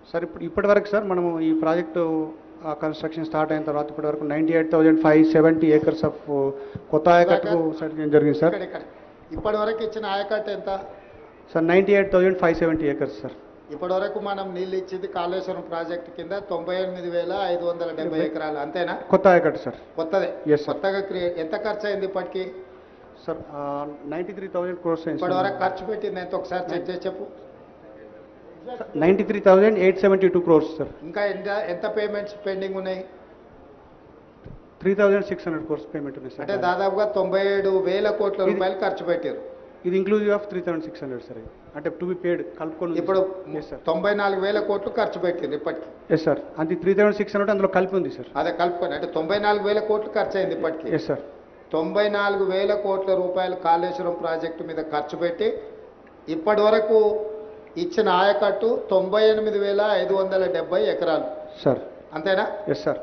Sir ఇప్పటివరకు sir మనము ఈ ప్రాజెక్టు కన్స్ట్రక్షన్ స్టార్ట్ అయిన తర్వాత ఇప్పటివరకు 98,570 acres ఆఫ్ కొత్త ఆయకట్టుకు సర్టిఫికేషన్ జరిగింది సార్. ఇప్పటివరకు ఇచ్చిన ఆయకట్టు ఎంత సార్? 98,570 acres sir. ఇప్పటివరకు మనం నీళ్ళు ఇచ్చింది కాళేశ్వరం ప్రాజెక్టు కింద 98,570 ఎకరాలు అంతేనా? కొత్త ఆయకట్టు సార్. కొత్తదే. Yes, sir. కొత్తగా ఎంత ఖర్చు అయింది ఇప్పటికి? సార్ 93,000 crores అయింది. ఇప్పటివరకు ఖర్చు పెట్టింది ఎంత ఒకసారి చెక్ చేసి చెప్పు. 93,872 crores సార్. ఇంకా ఎంత పేమెంట్స్ పెండింగ్ ఉన్నాయి? 3,600 crores పేమెంట్ ఉంది సార్. అంటే దాదాపుగా 97,000 కోట్ల రూపాయలు ఖర్చు పెట్టారు. ఇది ఇంక్లూజివ్ ఆఫ్ 3,600 సార్. అంటే టు బి పేడ్ కలుపుకొని ఇప్పుడు సార్ 94,000 కోట్లు ఖర్చు పెట్టారు ఇప్పటికి. Yes sir. అది 3,600 అందులో కలిపి ఉంది సార్. అదే కలుపుకొని అంటే 94,000 కోట్లు ఖర్చు అయింది ఇప్పటికి. Yes sir. 94,000 కోట్ల రూపాయలు కాళేశ్వరం ప్రాజెక్టు మీద ఖర్చు పెట్టి ఇప్పటి వరకు ఇచ్చిన ఆయకట్టు 98,570 ఎకరాలు సార్. అంతేనా? Yes sir.